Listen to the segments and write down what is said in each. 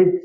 1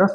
10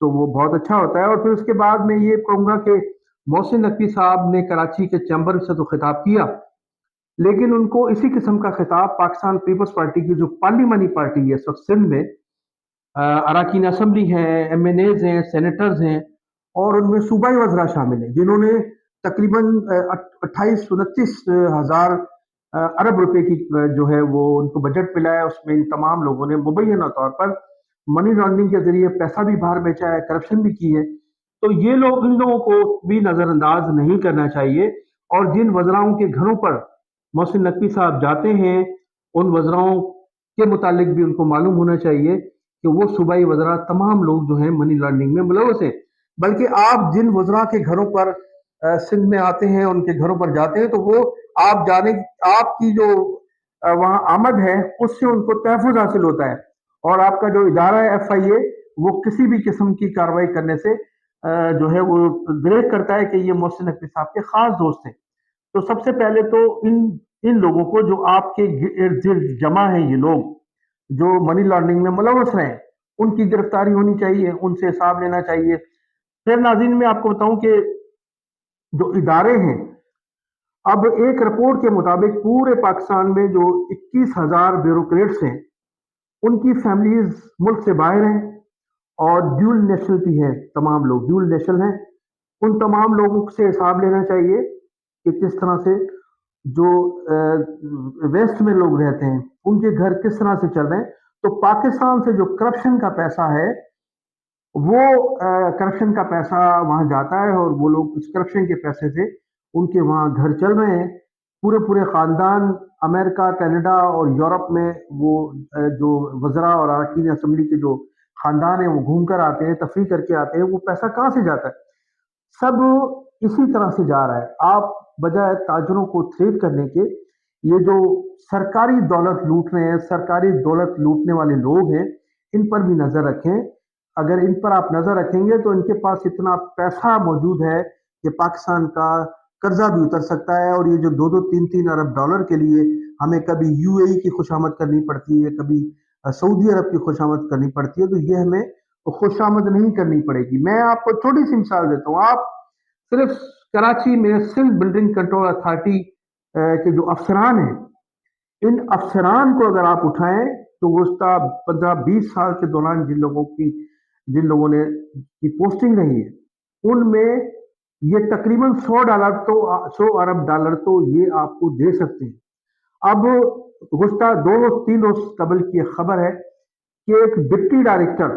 تو وہ بہت اچھا ہوتا ہے۔ اور پھر اس کے بعد میں یہ کہوں گا کہ محسن نقوی صاحب نے کراچی کے چیمبر سے تو خطاب کیا، لیکن ان کو اسی قسم کا خطاب پاکستان پیپلز پارٹی کی جو پارلیمانی پارٹی ہے اس وقت سندھ میں، اراکین اسمبلی ہیں، ایم این ایز ہیں، سینیٹرز ہیں، اور ان میں صوبائی وزراء شامل ہیں جنہوں نے تقریباً 28-29 ہزار ارب روپے کی جو ہے وہ ان کو بجٹ ملا ہے۔ اس میں ان تمام لوگوں نے مبینہ طور پر منی لانڈرنگ کے ذریعے پیسہ بھی باہر بیچا ہے، کرپشن بھی کی ہے۔ تو یہ لوگ، ان لوگوں کو بھی نظر انداز نہیں کرنا چاہیے، اور جن وزراؤں کے گھروں پر محسن نقوی صاحب جاتے ہیں ان وزراؤں کے متعلق بھی ان کو معلوم ہونا چاہیے کہ وہ صوبائی وزراء تمام لوگ جو ہیں منی لانڈرنگ میں ملوث ہیں۔ بلکہ آپ جن وزراء کے گھروں پر سندھ میں آتے ہیں، ان کے گھروں پر جاتے ہیں، تو وہ آپ جانے، آپ کی جو وہاں آمد ہے اس سے ان کو تحفظ حاصل ہوتا ہے، اور آپ کا جو ادارہ ہے ایف آئی اے، وہ کسی بھی قسم کی کارروائی کرنے سے جو ہے وہ گریز کرتا ہے کہ یہ محسن نقوی صاحب کے خاص دوست ہیں۔ تو سب سے پہلے تو ان لوگوں کو جو آپ کے ارد گرد جمع ہیں، یہ لوگ جو منی لانڈرنگ میں ملوث رہے، ان کی گرفتاری ہونی چاہیے، ان سے حساب لینا چاہیے۔ پھر ناظرین میں آپ کو بتاؤں کہ جو ادارے ہیں، اب ایک رپورٹ کے مطابق پورے پاکستان میں جو 21,000 بیوروکریٹس ہیں، ان کی فیملیز ملک سے باہر ہیں، اور ڈیول نیشنلٹی ہے، تمام لوگ ڈیول نیشنل ہیں۔ ان تمام لوگوں سے حساب لینا چاہیے کہ کس طرح سے جو ویسٹ میں لوگ رہتے ہیں ان کے گھر کس طرح سے چل رہے ہیں۔ تو پاکستان سے جو کرپشن کا پیسہ ہے، وہ کرپشن کا پیسہ وہاں جاتا ہے، اور وہ لوگ اس کرپشن کے پیسے سے ان کے وہاں گھر چل رہے ہیں۔ پورے خاندان امریکہ، کینیڈا اور یورپ میں وہ جو وزراء اور اراکین اسمبلی کے جو خاندان ہیں وہ گھوم کر آتے ہیں، تفریح کر کے آتے ہیں۔ وہ پیسہ کہاں سے جاتا ہے؟ سب اسی طرح سے جا رہا ہے۔ آپ بجائے تاجروں کو تھریٹ کرنے کے، یہ جو سرکاری دولت لوٹ رہے ہیں، سرکاری دولت لوٹنے والے لوگ ہیں، ان پر بھی نظر رکھیں۔ اگر ان پر آپ نظر رکھیں گے تو ان کے پاس اتنا پیسہ موجود ہے کہ پاکستان کا قرضہ بھی اتر سکتا ہے، اور یہ جو 2-3 ارب ڈالر کے لیے ہمیں کبھی یو اے ای کی خوشامد کرنی پڑتی ہے، کبھی سعودی عرب کی خوشامد کرنی پڑتی ہے، تو یہ ہمیں خوشامد نہیں کرنی پڑے گی۔ میں آپ کو چھوٹی سی مثال دیتا ہوں۔ آپ صرف کراچی میں سندھ بلڈنگ کنٹرول اتھارٹی کے جو افسران ہیں، ان افسران کو اگر آپ اٹھائیں تو گزشتہ 15-20 سال کے دوران جن لوگوں نے کی پوسٹنگ رہی ہے، ان میں یہ تقریباً $100 تو یہ آپ کو دے سکتے ہیں۔ اب گزشتہ 2-3 روز قبل کی خبر ہے کہ ایک ڈپٹی ڈائریکٹر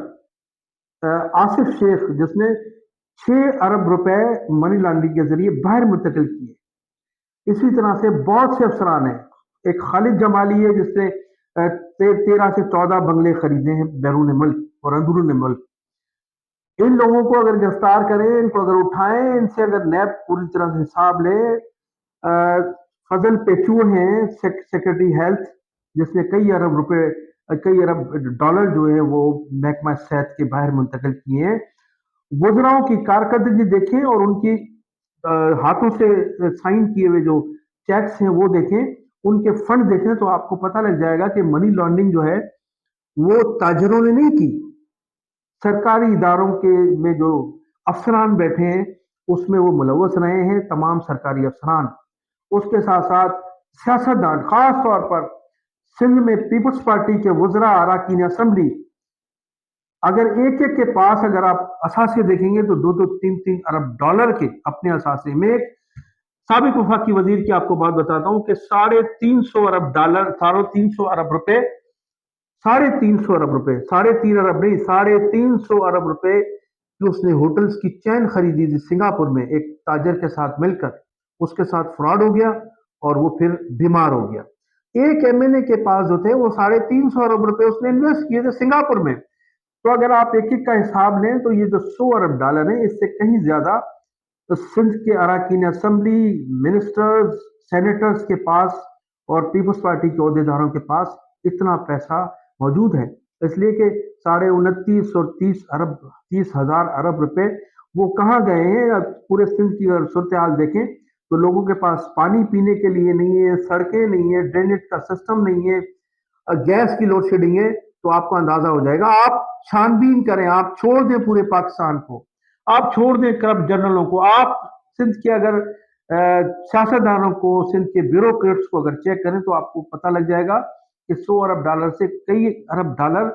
آصف شیخ، جس نے 6 ارب روپے منی لانڈرنگ کے ذریعے باہر منتقل کیے، اسی طرح سے بہت سے افسران ہیں۔ ایک خالد جمالی ہے جس نے 13 سے 14 بنگلے خریدے ہیں بیرون ملک اور اندرون ملک۔ ان لوگوں کو اگر گرفتار کریں، ان کو اگر اٹھائیں، ان سے اگر نیب پوری طرح سے حساب لے۔ فضل پیچو ہیں سیکرٹری ہیلتھ، جس نے کئی ارب ڈالر جو ہے وہ محکمہ صحت کے باہر منتقل کیے ہیں۔ وزراؤں کی کارکردگی دیکھیں اور ان کی ہاتھوں سے سائن کیے ہوئے جو چیکس ہیں وہ دیکھیں، ان کے فنڈ دیکھیں، تو آپ کو پتہ لگ جائے گا کہ منی لانڈرنگ جو ہے وہ تاجروں نے نہیں کی۔ سرکاری اداروں کے میں جو افسران بیٹھے ہیں اس میں وہ ملوث رہے ہیں، تمام سرکاری افسران۔ اس کے ساتھ ساتھ سیاستدان، خاص طور پر سندھ میں پیپلز پارٹی کے وزراء، اراکین اسمبلی، اگر ایک کے پاس اگر آپ اثاثے دیکھیں گے تو 2-3 ارب ڈالر کے اپنے اثاثے میں۔ ایک سابق وفاقی وزیر کی آپ کو بات بتاتا ہوں کہ 350 ارب ڈالر، 350 ارب روپے، 350 ارب روپے، 3.5 ارب نہیں، 350 ارب روپے جو اس نے ہوٹلز کی چین خریدی تھی سنگاپور میں ایک تاجر کے ساتھ مل کر، اس کے ساتھ فراڈ ہو گیا اور وہ پھر بیمار ہو گیا۔ ایک ایم این اے کے پاس جو تھے وہ 350 ارب روپے اس نے انویسٹ کیے تھے سنگاپور میں۔ تو اگر آپ ایک کا حساب لیں تو یہ جو 100 ارب ڈالر ہیں، اس سے کہیں زیادہ سندھ کے اراکین اسمبلی، منسٹرز، سینیٹرز کے پاس اور پیپلز پارٹی کے عہدیداروں کے پاس اتنا پیسہ موجود ہے، اس لیے کہ 29 اور 30 ہزار ارب روپے وہ کہاں گئے ہیں؟ پورے سندھ کی اگر صورتحال دیکھیں تو لوگوں کے پاس پانی پینے کے لیے نہیں ہے، سڑکیں نہیں ہے، ڈرینیج کا سسٹم نہیں ہے، گیس کی لوڈ شیڈنگ ہے۔ تو آپ کو اندازہ ہو جائے گا. آپ چھان بین کریں, آپ چھوڑ دیں پورے پاکستان کو, آپ چھوڑ دیں کرپٹ جنرلوں کو, آپ سندھ کے اگر سیاستدانوں کو, سندھ کے بیوروکریٹس کو اگر چیک کریں تو آپ کو پتہ لگ جائے گا کہ 100 ارب ڈالر سے کئی ارب ڈالر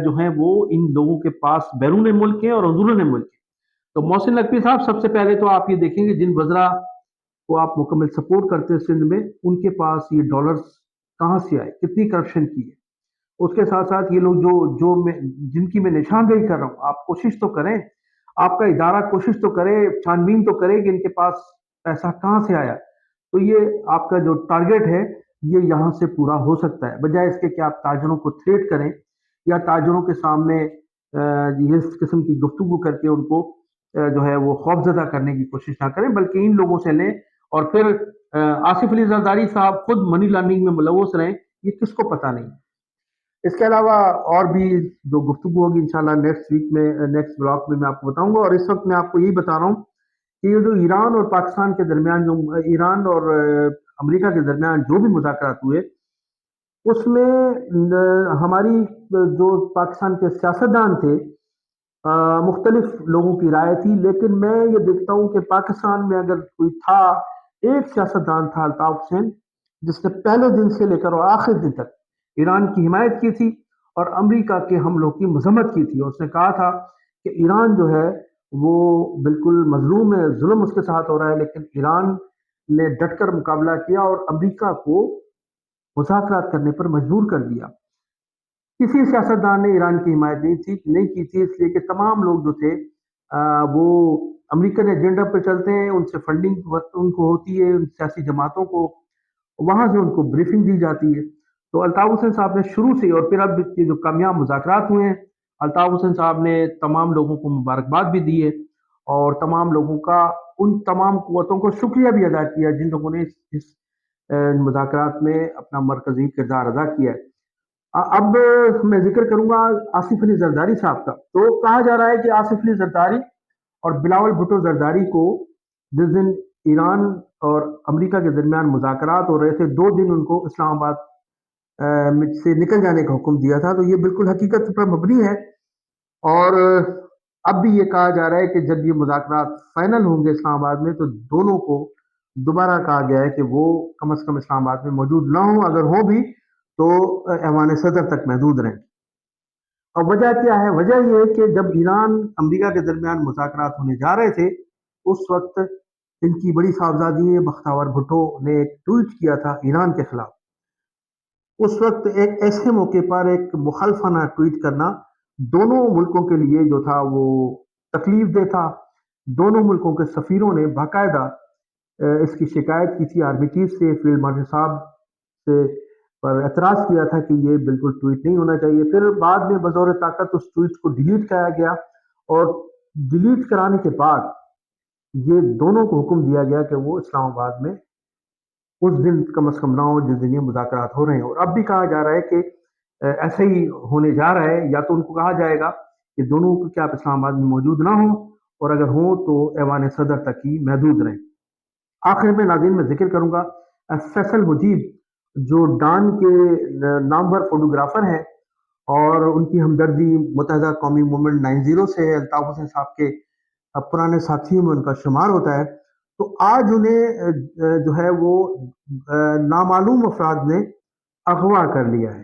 جو ہیں وہ ان لوگوں کے پاس بیرون ملک ہیں اور اندرون ملک ہیں. تو محسن نقوی صاحب, سب سے پہلے تو آپ یہ دیکھیں گے جن وزراء کو آپ مکمل سپورٹ کرتے ہیں سندھ میں, ان کے پاس یہ ڈالرز کہاں سے آئے, کتنی کرپشن کی ہے. اس کے ساتھ ساتھ یہ لوگ جن کی میں نشاندہی کر رہا ہوں, آپ کوشش تو کریں, آپ کا ادارہ کوشش تو کرے, چھانبین تو کرے کہ ان کے پاس پیسہ کہاں سے آیا. تو یہ آپ کا جو ٹارگیٹ ہے یہ یہاں سے پورا ہو سکتا ہے, بجائے اس کے کہ آپ تاجروں کو تھریٹ کریں یا تاجروں کے سامنے اس قسم کی گفتگو کر کے ان کو جو ہے وہ خوفزدہ کرنے کی کوشش نہ کریں, بلکہ ان لوگوں سے لیں. اور پھر آصف علی زرداری صاحب خود منی لانڈرنگ میں ملوث رہیں, یہ کس کو پتہ نہیں. اس کے علاوہ اور بھی جو گفتگو ہوگی انشاءاللہ نیکسٹ ویک میں, نیکسٹ بلاک میں آپ کو بتاؤں گا. اور اس وقت میں آپ کو یہی بتا رہا ہوں کہ یہ جو ایران اور پاکستان کے درمیان, جو ایران اور امریکہ کے درمیان جو بھی مذاکرات ہوئے, اس میں ہماری جو پاکستان کے سیاستدان تھے, مختلف لوگوں کی رائے تھی, لیکن میں یہ دیکھتا ہوں کہ پاکستان میں اگر کوئی تھا, ایک سیاستدان تھا الطاف حسین, جس نے پہلے دن سے لے کر اور آخر دن تک ایران کی حمایت کی تھی اور امریکہ کے حملوں کی مذمت کی تھی. اور اس نے کہا تھا کہ ایران جو ہے وہ بالکل مظلوم ہے, ظلم اس کے ساتھ ہو رہا ہے, لیکن ایران نے ڈٹ کر مقابلہ کیا اور امریکہ کو مذاکرات کرنے پر مجبور کر دیا. کسی سیاستدان نے ایران کی حمایت نہیں کی تھی, اس لیے کہ تمام لوگ جو تھے وہ امریکن ایجنڈا پہ چلتے ہیں, ان سے فنڈنگ ان کو ہوتی ہے, ان سیاسی جماعتوں کو وہاں سے ان کو بریفنگ دی جاتی ہے. تو الطاف حسین صاحب نے شروع سے, اور پھر اب یہ جو کامیاب مذاکرات ہوئے ہیں, الطاف حسین صاحب نے تمام لوگوں کو مبارکباد بھی دی ہے اور تمام لوگوں کا, ان تمام قوتوں کو شکریہ بھی ادا کیا جن لوگوں نے اس مذاکرات میں اپنا مرکزی کردار ادا کیا ہے. اب میں ذکر کروں گا آصف علی زرداری صاحب کا. تو کہا جا رہا ہے کہ آصف علی زرداری اور بلاول بھٹو زرداری کو جس دن ایران اور امریکہ کے درمیان مذاکرات ہو رہے تھے, 2 دن ان کو اسلام آباد سے نکل جانے کا حکم دیا تھا. تو یہ بالکل حقیقت پر مبنی ہے, اور اب بھی یہ کہا جا رہا ہے کہ جب یہ مذاکرات فائنل ہوں گے اسلام آباد میں, تو دونوں کو دوبارہ کہا گیا ہے کہ وہ کم از کم اسلام آباد میں موجود نہ ہوں, اگر ہوں بھی تو ایوان صدر تک محدود رہیں. اور وجہ کیا ہے؟ وجہ یہ ہے کہ جب ایران امریکہ کے درمیان مذاکرات ہونے جا رہے تھے, اس وقت ان کی بڑی صاحبزادی بختیار بھٹو نے ایک ٹویٹ کیا تھا ایران کے خلاف. اس وقت ایک ایسے موقع پر ایک مخالفانہ ٹویٹ کرنا دونوں ملکوں کے لیے جو تھا وہ تکلیف دہ تھا. دونوں ملکوں کے سفیروں نے باقاعدہ اس کی شکایت کی تھی آرمی چیف سے, فیلڈ مارشل صاحب سے, پر اعتراض کیا تھا کہ یہ بالکل ٹویٹ نہیں ہونا چاہیے. پھر بعد میں بزور طاقت اس ٹویٹ کو ڈیلیٹ کرایا گیا, اور ڈیلیٹ کرانے کے بعد یہ دونوں کو حکم دیا گیا کہ وہ اسلام آباد میں اس دن کم از کم نہ ہو جس دن یہ مذاکرات ہو رہے ہیں. اور اب بھی کہا جا رہا ہے کہ ایسا ہی ہونے جا رہا ہے, یا تو ان کو کہا جائے گا کہ دونوں کو کیا آپ اسلام آباد میں موجود نہ ہوں, اور اگر ہوں تو ایوان صدر تک ہی محدود رہیں. آخر میں ناظرین میں ذکر کروں گا فیصل مجیب, جو ڈان کے نامور فوٹوگرافر ہیں, اور ان کی ہمدردی متحدہ قومی موومنٹ 90 سے الطاف حسین صاحب کے پرانے ساتھیوں میں ان کا شمار ہوتا ہے. تو آج انہیں جو ہے وہ نامعلوم افراد نے اغوا کر لیا ہے.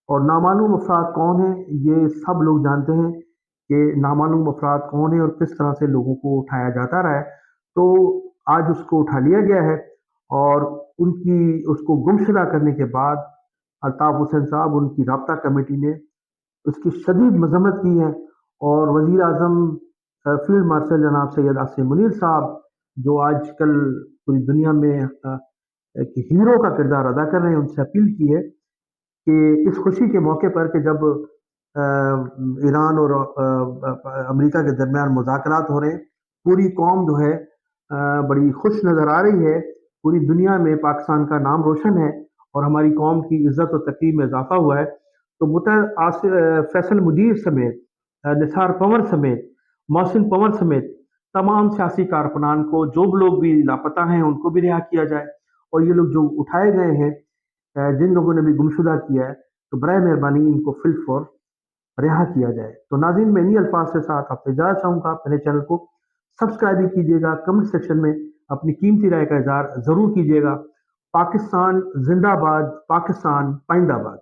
اور نامعلوم افراد کون ہیں یہ سب لوگ جانتے ہیں کہ نامعلوم افراد کون ہیں اور کس طرح سے لوگوں کو اٹھایا جاتا رہا ہے. تو آج اس کو اٹھا لیا گیا ہے, اور اس کو گمشدہ کرنے کے بعد الطاف حسین صاحب, ان کی رابطہ کمیٹی نے اس کی شدید مذمت کی ہے. اور وزیر اعظم فیلڈ مارشل جناب سید عاصم منیر صاحب, جو آج کل پوری دنیا میں ایک ہیرو کا کردار ادا کر رہے ہیں, ان سے اپیل کی ہے کہ اس خوشی کے موقع پر کہ جب ایران اور امریکہ کے درمیان مذاکرات ہو رہے ہیں, پوری قوم جو ہے بڑی خوش نظر آ رہی ہے, پوری دنیا میں پاکستان کا نام روشن ہے اور ہماری قوم کی عزت و تقریم میں اضافہ ہوا ہے. تو فیصل مجیر سمیت, نثار پنور سمیت, محسن پنور سمیت تمام سیاسی کارکنان کو, جو لوگ بھی لاپتہ ہیں ان کو بھی رہا کیا جائے, اور یہ لوگ جو اٹھائے گئے ہیں, جن لوگوں نے بھی گمشدہ کیا ہے, تو برائے مہربانی ان کو فل فور رہا کیا جائے۔ تو ناظرین، میں انہی الفاظ کے ساتھ آپ سے اجازت چاہوں گا، پہلے چینل کو سبسکرائب بھی کیجیے گا، کمنٹ سیکشن میں اپنی قیمتی رائے کا اظہار ضرور کیجیے گا۔ پاکستان زندہ باد، پاکستان پائندہ باد۔